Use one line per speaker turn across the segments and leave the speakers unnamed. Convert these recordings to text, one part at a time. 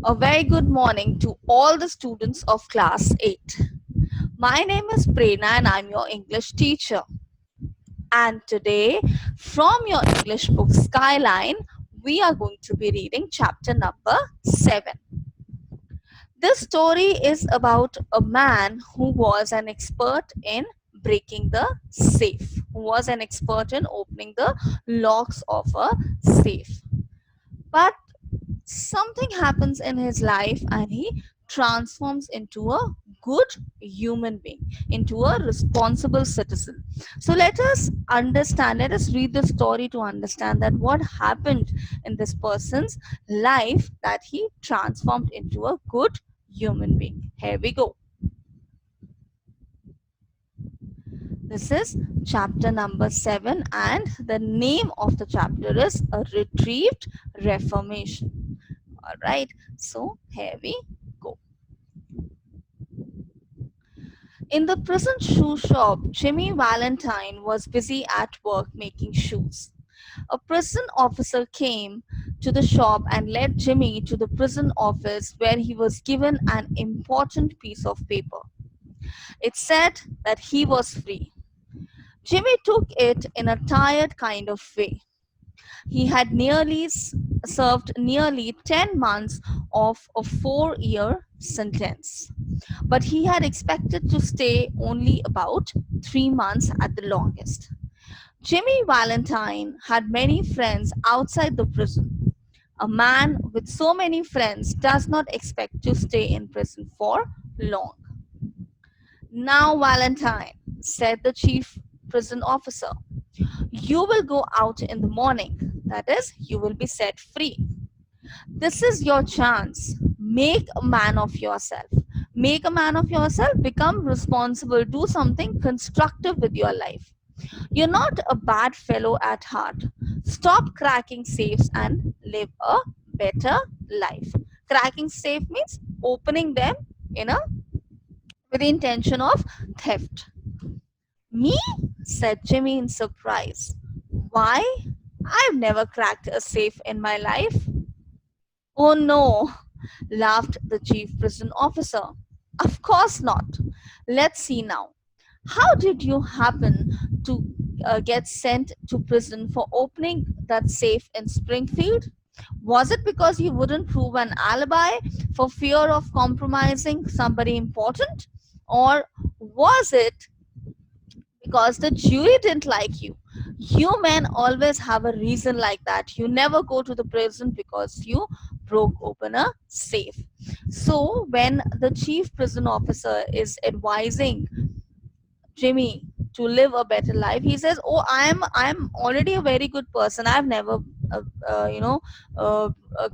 A very good morning to all the students of class 8. My name is Prerna and I'm your English teacher. And today, from your English book Skyline, we are going to be reading chapter number 7. This story is about a man who was an expert in breaking the safe, who was an expert in opening the locks of a safe. But something happens in his life and he transforms into a good human being, into a responsible citizen. So let us understand, let us read the story to understand that what happened in this person's life that he transformed into a good human being. Here we go. This is chapter number 7 and the name of the chapter is A Retrieved Reformation. All right, so here we go. In the prison shoe shop, Jimmy Valentine was busy at work making shoes. A prison officer came to the shop and led Jimmy to the prison office where he was given an important piece of paper. It said that he was free. Jimmy took it in a tired kind of way. He had served nearly 10 months of a 4-year sentence, but he had expected to stay only about 3 months at the longest. Jimmy Valentine had many friends outside the prison. A man with so many friends does not expect to stay in prison for long. Now, Valentine, said the chief prison officer, you will go out in the morning. That is, you will be set free. This is your chance. Make a man of yourself. Make a man of yourself. Become responsible. Do something constructive with your life. You're not a bad fellow at heart. Stop cracking safes and live a better life. Cracking safe means opening them, with the intention of theft. Me? Said Jimmy in surprise. Why? I've never cracked a safe in my life. Oh no, laughed the chief prison officer. Of course not. Let's see now. How did you happen to get sent to prison for opening that safe in Springfield? Was it because you wouldn't prove an alibi for fear of compromising somebody important? Or was it because the jury didn't like you? You men always have a reason like that. You never go to the prison because you broke open a safe. So, when the chief prison officer is advising Jimmy to live a better life, he says, "Oh, I'm already a very good person. I've never, uh, uh, you know,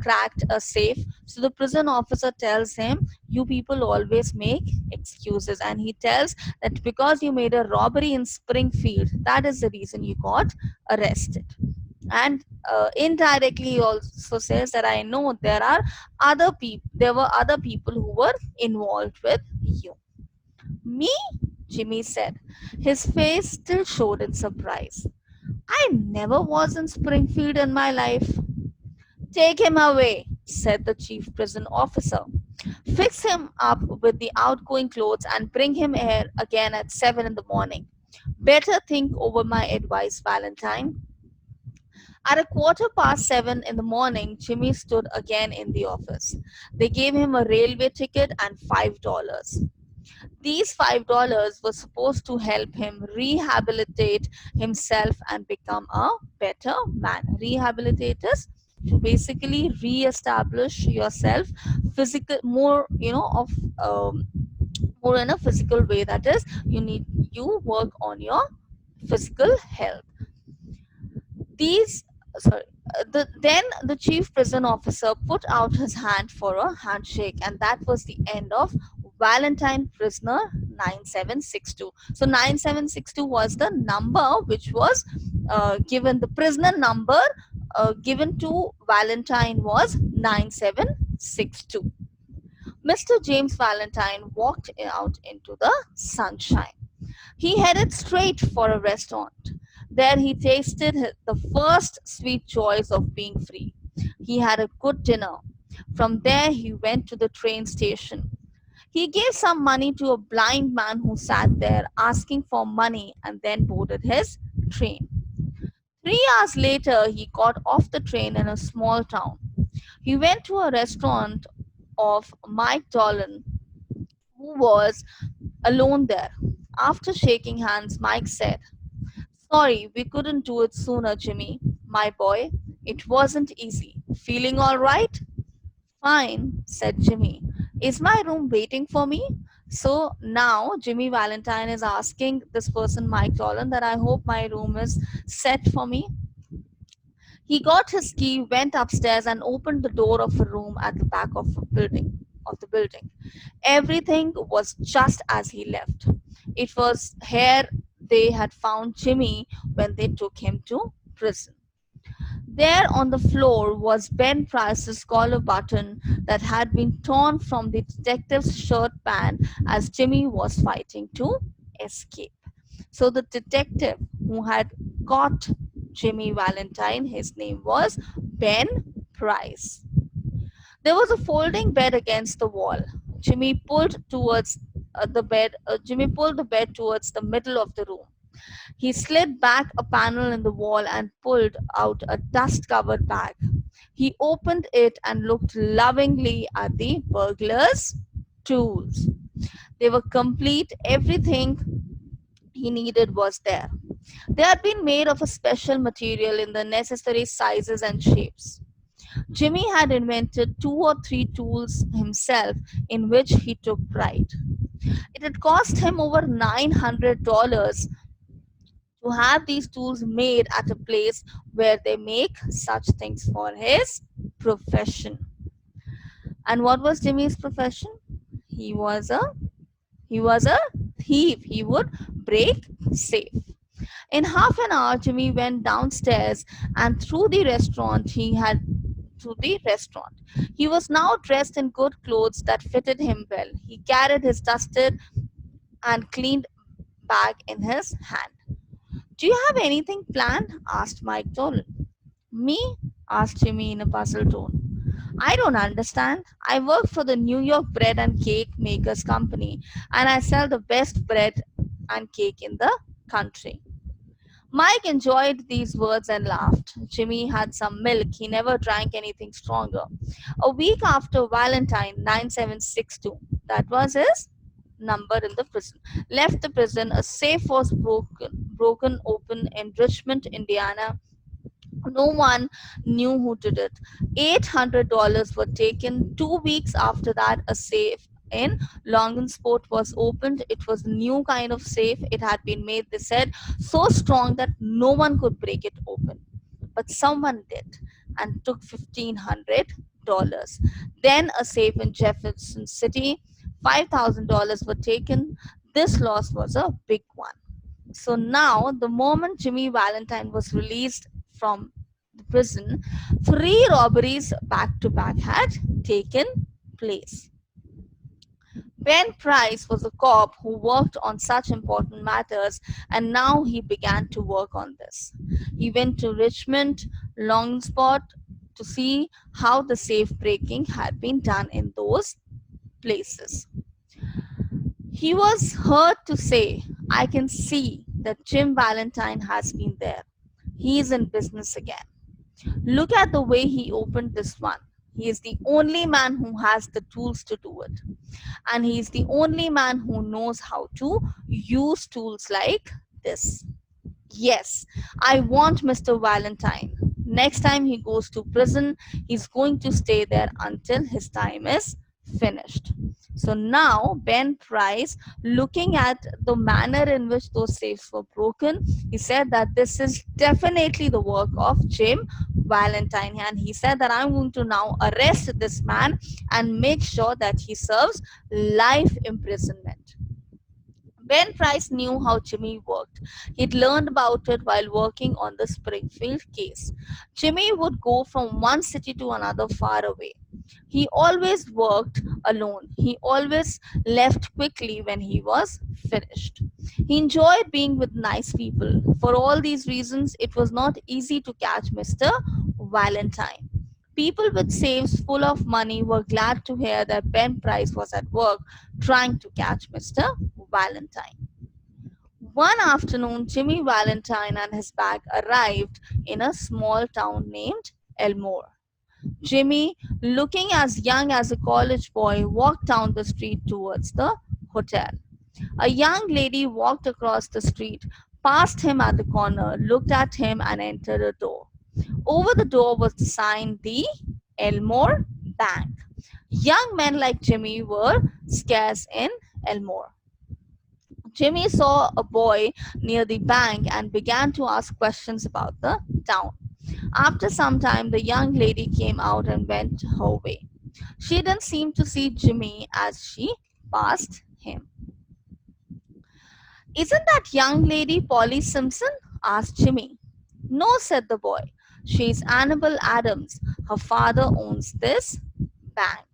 cracked a safe." So the prison officer tells him, "You people always make excuses," and he tells that because you made a robbery in Springfield, that is the reason you got arrested. And indirectly, he also says that I know there are other people. There were other people who were involved with you. Me? Jimmy said. His face still showed in surprise. I never was in Springfield in my life. Take him away, said the chief prison officer. Fix him up with the outgoing clothes and bring him here again at 7 in the morning. Better think over my advice, Valentine. At a 7:15 in the morning, Jimmy stood again in the office. They gave him a railway ticket and $5. These $5 were supposed to help him rehabilitate himself and become a better man. Rehabilitate is to basically re-establish yourself physical, more of more in a physical way. That is, you work on your physical health. These sorry Then the chief prison officer put out his hand for a handshake, and that was the end of Valentine prisoner 9762. So 9762 was the number which was given. The prisoner number given to Valentine was 9762. Mr. James Valentine walked out into the sunshine. He headed straight for a restaurant. There he tasted the first sweet joys of being free. He had a good dinner. From there, he went to the train station. He gave some money to a blind man who sat there asking for money and then boarded his train. 3 hours later, he got off the train in a small town. He went to a restaurant of Mike Dolan, who was alone there. After shaking hands, Mike said, "Sorry, we couldn't do it sooner, Jimmy. My boy, it wasn't easy. Feeling all right?" "Fine," said Jimmy. "Is my room waiting for me?" So now Jimmy Valentine is asking this person, Mike Dolan, that I hope my room is set for me. He got his key, went upstairs, and opened the door of a room at the back of the building. Everything was just as he left. It was here they had found Jimmy when they took him to prison. There on the floor was Ben Price's collar button that had been torn from the detective's shirt band as Jimmy was fighting to escape. So the detective who had caught Jimmy Valentine, his name was Ben Price. There was a folding bed against the wall. Jimmy pulled towards Jimmy pulled the bed towards the middle of the room. He slid back a panel in the wall and pulled out a dust covered bag. He opened it and looked lovingly at the burglar's tools. They were complete, everything he needed was there. They had been made of a special material in the necessary sizes and shapes. Jimmy had invented 2 or 3 tools himself in which he took pride. It had cost him over $900 to have these tools made at a place where they make such things for his profession. And what was Jimmy's profession? He was a he was a thief. He would break safe. In half an hour, Jimmy went downstairs and through the restaurant. He was now dressed in good clothes that fitted him well. He carried his dusted and cleaned bag in his hand. "Do you have anything planned?" asked Mike Dolan. "Me?" asked Jimmy in a puzzled tone. "I don't understand. I work for the New York Bread and Cake Makers Company, and I sell the best bread and cake in the country." Mike enjoyed these words and laughed. Jimmy had some milk. He never drank anything stronger. A week after Valentine 9762, that was his number in the prison, left the prison, a safe was broken open in Richmond, Indiana. No one knew who did it. $800 were taken. 2 weeks after that, a safe in Logansport was opened. It was a new kind of safe. It had been made, they said, so strong that no one could break it open. But someone did and took $1,500. Then a safe in Jefferson City, $5,000 were taken. This loss was a big one. So now, the moment Jimmy Valentine was released from the prison, 3 robberies back to back had taken place. Ben Price was a cop who worked on such important matters, and now he began to work on this. He went to Richmond, Longspot, to see how the safe breaking had been done in those places. He was heard to say, "I can see that Jim Valentine has been there. He is in business again. Look at the way he opened this one. He is the only man who has the tools to do it. And he is the only man who knows how to use tools like this. Yes, I want Mr. Valentine. Next time he goes to prison, he's going to stay there until his time is finished." So now, Ben Price, looking at the manner in which those safes were broken, he said that this is definitely the work of Jim Valentine. And he said that I'm going to now arrest this man and make sure that he serves life imprisonment. Ben Price knew how Jimmy worked. He'd learned about it while working on the Springfield case. Jimmy would go from one city to another far away. He always worked alone. He always left quickly when he was finished. He enjoyed being with nice people. For all these reasons, it was not easy to catch Mr. Valentine. People with safes full of money were glad to hear that Ben Price was at work trying to catch Mr. Valentine. One afternoon, Jimmy Valentine and his bag arrived in a small town named Elmore. Jimmy, looking as young as a college boy, walked down the street towards the hotel. A young lady walked across the street, passed him at the corner, looked at him, and entered a door. Over the door was the sign The Elmore Bank. Young men like Jimmy were scarce in Elmore. Jimmy saw a boy near the bank and began to ask questions about the town. After some time, the young lady came out and went her way. She didn't seem to see Jimmy as she passed him. Isn't that young lady Polly Simpson? Asked Jimmy. No, said the boy. She's Annabel Adams. Her father owns this bank.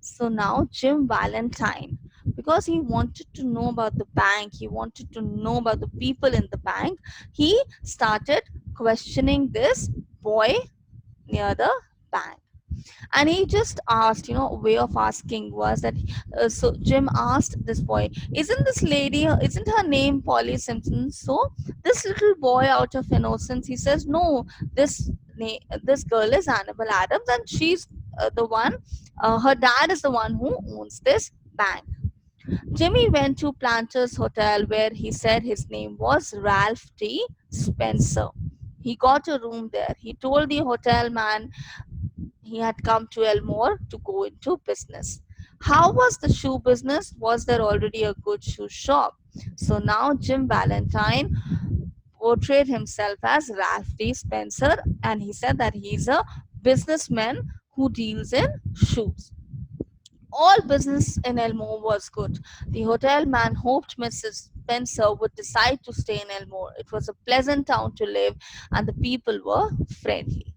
So now Jim Valentine, because he wanted to know about the bank, he wanted to know about the people in the bank, he started questioning this boy near the bank. And he just asked, a way of asking was that, so Jim asked this boy, isn't her name Polly Simpson? So this little boy, out of innocence, he says, no, this girl is Annabel Adams, and she's the one, her dad is the one who owns this bank. Jimmy went to Planters Hotel, where he said his name was Ralph T. Spencer. He got a room there. He told the hotel man he had come to Elmore to go into business. How was the shoe business? Was there already a good shoe shop? So now Jim Valentine portrayed himself as Ralph D. Spencer, and he said that he's a businessman who deals in shoes. All business in Elmore was good. The hotel man hoped Mrs. Spencer would decide to stay in Elmore. It was a pleasant town to live, and the people were friendly.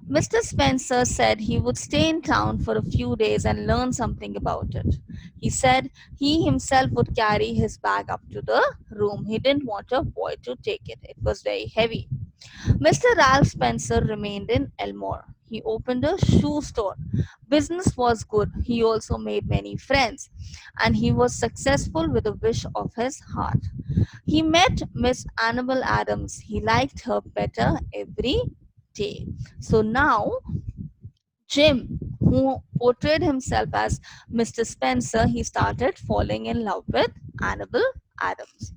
Mr. Spencer said he would stay in town for a few days and learn something about it. He said he himself would carry his bag up to the room. He didn't want a boy to take it, it was very heavy. Mr. Ralph Spencer remained in Elmore. He opened a shoe store. Business was good. He also made many friends, and he was successful with a wish of his heart. He met Miss Annabel Adams. He liked her better every day. So now, Jim, who portrayed himself as Mr. Spencer, he started falling in love with Annabel Adams.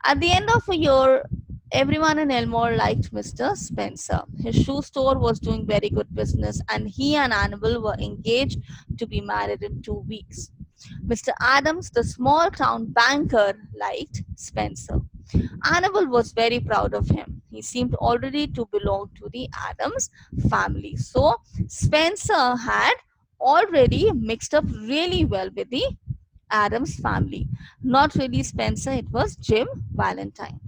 At the end of a year, everyone in Elmore liked Mr. Spencer. His shoe store was doing very good business, and he and Annabel were engaged to be married in 2 weeks. Mr. Adams, the small town banker, liked Spencer. Annabel was very proud of him. He seemed already to belong to the Adams family. So Spencer had already mixed up really well with the Adams family. Not really Spencer, it was Jim Valentine.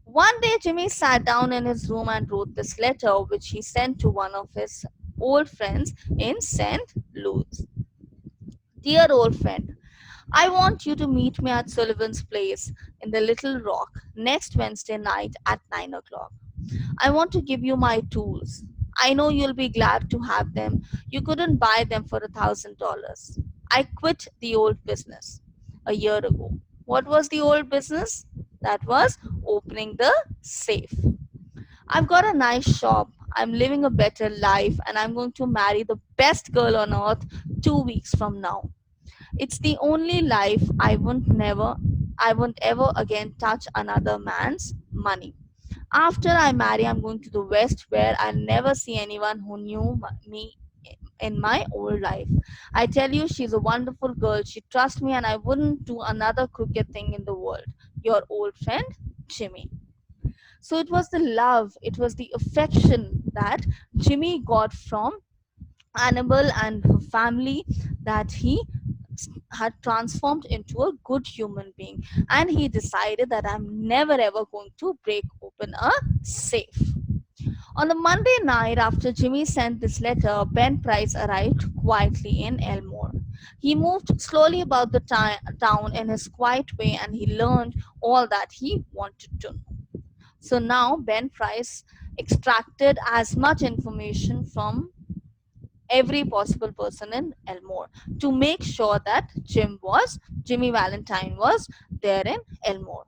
One day, Jimmy sat down in his room and wrote this letter, which he sent to one of his old friends in St. Louis. Dear old friend, I want you to meet me at Sullivan's place in the Little Rock next Wednesday night at 9 o'clock. I want to give you my tools. I know you'll be glad to have them. You couldn't buy them for $1,000. I quit the old business a year ago. What was the old business? That was opening the safe. I've got a nice shop. I'm living a better life, and I'm going to marry the best girl on earth 2 weeks from now. It's the only life I won't ever again touch another man's money. After I marry, I'm going to the West, where I'll never see anyone who knew me in my old life. I tell you, she's a wonderful girl. She trusts me, and I wouldn't do another crooked thing in the world. Your old friend, Jimmy. So it was the love, it was the affection that Jimmy got from Annabel and her family, that he had transformed into a good human being, and he decided that I'm never ever going to break open a safe. On the Monday night after Jimmy sent this letter, Ben Price arrived quietly in Elmore. He moved slowly about the town in his quiet way, and he learned all that he wanted to know. So now Ben Price extracted as much information from every possible person in Elmore to make sure that Jimmy Valentine was there in Elmore.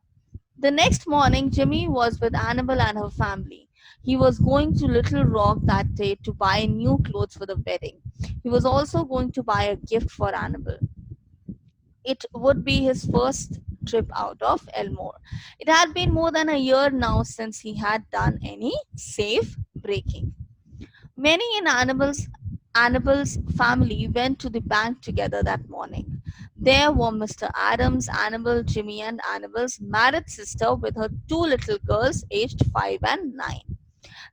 The next morning, Jimmy was with Annabel and her family. He was going to Little Rock that day to buy new clothes for the wedding. He was also going to buy a gift for Annabel. It would be his first trip out of Elmore. It had been more than a year now since he had done any safe breaking. Many in Annabel's family went to the bank together that morning. There were Mr. Adams, Annabel, Jimmy, and Annabel's married sister with her two little girls aged 5 and 9.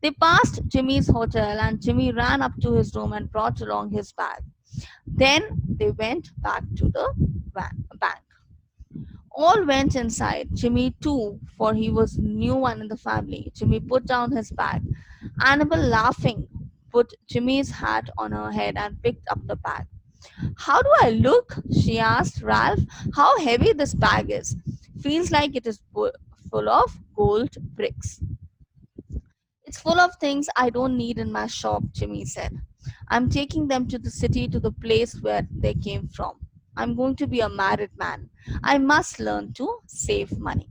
They passed Jimmy's hotel, and Jimmy ran up to his room and brought along his bag. Then they went back to the bank. All went inside, Jimmy too, for he was the new one in the family. Jimmy put down his bag. Annabel, laughing, put Jimmy's hat on her head and picked up the bag. How do I look? She asked Ralph. How heavy this bag is. Feels like it is full of gold bricks. It's full of things I don't need in my shop, Jimmy said. I'm taking them to the city, to the place where they came from. I'm going to be a married man. I must learn to save money.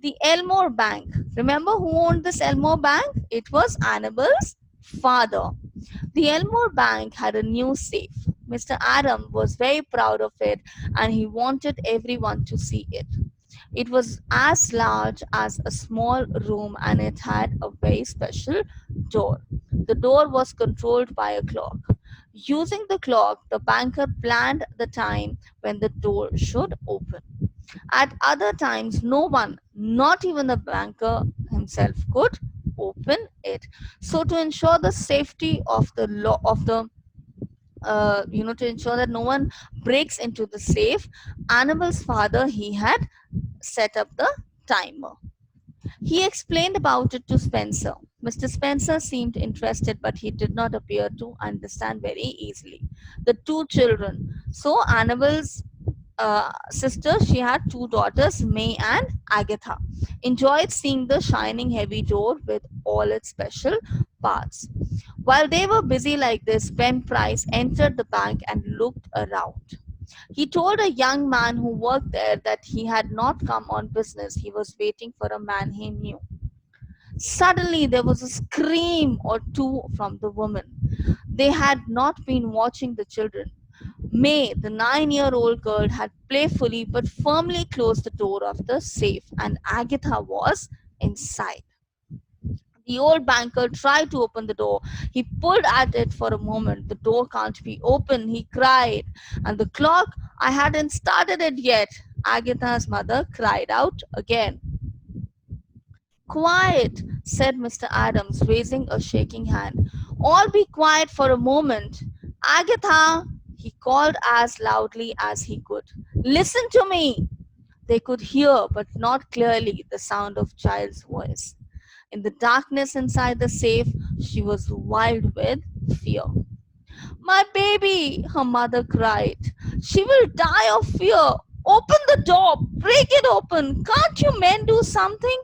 The Elmore Bank. Remember who owned this Elmore Bank? It was Annabel's father. The Elmore Bank had a new safe. Mr. Adam was very proud of it and he wanted everyone to see it. It was as large as a small room and it had a very special door. The door was controlled by a clock. Using the clock, the banker planned the time when the door should open. At other times, no one, not even the banker himself, could open it. So, to ensure the safety of the law of the to ensure that no one breaks into the safe, Annabel's father he had set up the timer. He explained about it to Spencer. Mr. Spencer seemed interested, but he did not appear to understand very easily. The two children. So Annabel's sister, she had two daughters, May and Agatha, enjoyed seeing the shining heavy door with all its special parts. While they were busy like this, Ben Price entered the bank and looked around. He told a young man who worked there that he had not come on business. He was waiting for a man he knew. Suddenly, there was a scream or two from the woman. They had not been watching the children. May, the 9-year-old girl, had playfully but firmly closed the door of the safe, and Agatha was inside. The old banker tried to open the door. He pulled at it for a moment. The door can't be opened, he cried. And the clock, I hadn't started it yet. Agatha's mother cried out again. Quiet, said Mr. Adams, raising a shaking hand. All be quiet for a moment. Agatha, he called as loudly as he could. Listen to me. They could hear, but not clearly, the sound of child's voice. In the darkness inside the safe, she was wild with fear. My baby, her mother cried. She will die of fear. Open the door, break it open. Can't you men do something?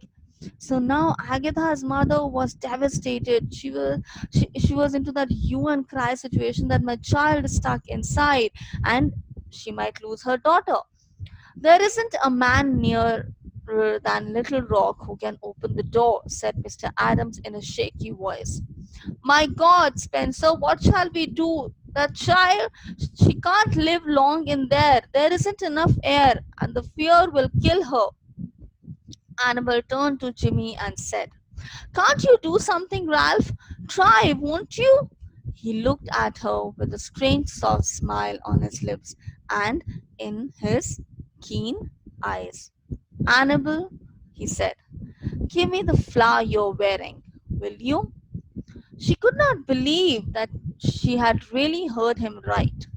So now Agatha's mother was devastated. She was into that hue and cry situation that my child is stuck inside and she might lose her daughter. There isn't a man nearer than Little Rock who can open the door, said Mr. Adams in a shaky voice. My God, Spencer, what shall we do? That child, she can't live long in there. There isn't enough air, and the fear will kill her. Annabel turned to Jimmy and said, Can't you do something, Ralph? Try, won't you? He looked at her with a strange soft smile on his lips and in his keen eyes. Annabel, he said, give me the flower you're wearing, will you? She could not believe that she had really heard him right,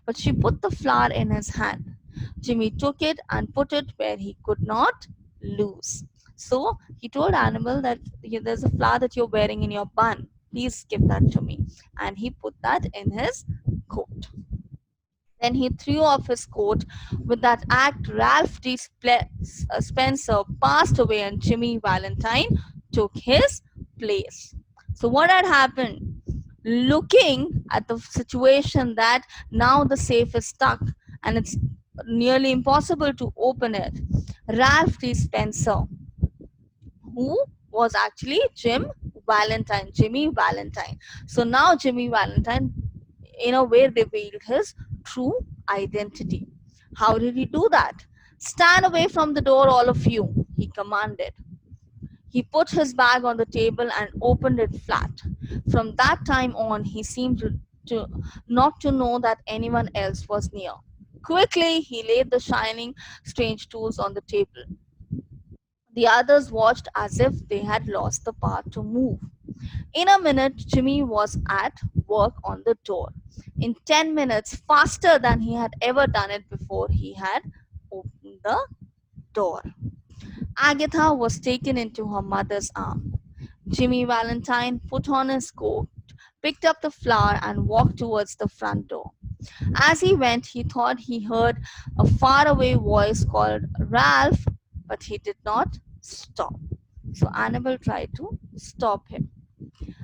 but she put the flower in his hand. Jimmy took it and put it where he could not lose. So he told Annabel that there's a flower that you're wearing in your bun. Please give that to me. And he put that in his coat. Then he threw off his coat. With that act, Ralph D. Spencer passed away and Jimmy Valentine took his place. So what had happened? looking at the situation that now the safe is stuck and it's nearly impossible to open it. Ralph D. Spencer, who was actually Jimmy Valentine. So now Jimmy Valentine, in a way, revealed his true identity. How did he do that? Stand away from the door, all of you, he commanded. He put his bag on the table and opened it flat. From that time on, he seemed to not to know that anyone else was near. Quickly, he laid the shining, strange tools on the table. The others watched as if they had lost the power to move. In a minute, Jimmy was at work on the door. In 10 minutes, faster than he had ever done it before, he had opened the door. Agatha was taken into her mother's arm. Jimmy Valentine put on his coat, picked up the flower, and walked towards the front door. As he went, he thought he heard a faraway voice called Ralph, but he did not stop. So Annabel tried to stop him.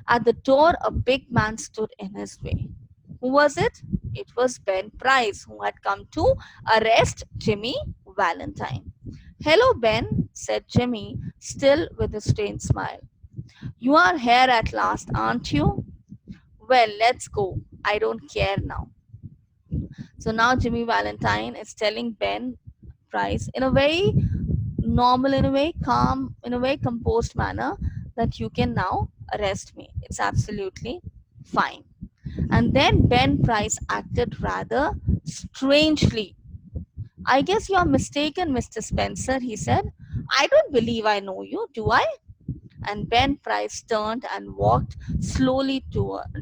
At the door, a big man stood in his way. Who was it? It was Ben Price, who had come to arrest Jimmy Valentine. Hello, Ben, said Jimmy, still with a strange smile. You are here at last, aren't you? Well, let's go. I don't care now. So now Jimmy Valentine is telling Ben Price in a very normal, in a way calm, in a way composed manner that you can now arrest me. It's absolutely fine. And then Ben Price acted rather strangely. I guess you're mistaken, Mr. Spencer, he said. I don't believe I know you, do I? And Ben Price turned and walked slowly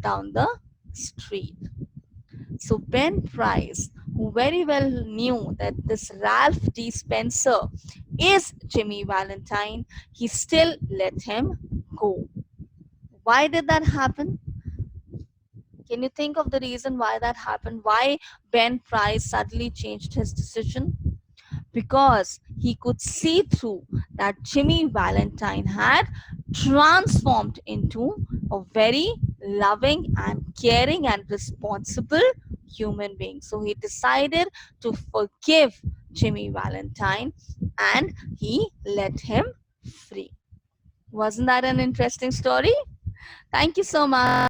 down the street. So Ben Price, who very well knew that this Ralph D. Spencer is Jimmy Valentine, he still let him go. Why did that happen? Can you think of the reason why that happened? Why Ben Price suddenly changed his decision? Because he could see through that Jimmy Valentine had transformed into a very loving and caring and responsible human being. So he decided to forgive Jimmy Valentine and he let him free. Wasn't that an interesting story? Thank you so much.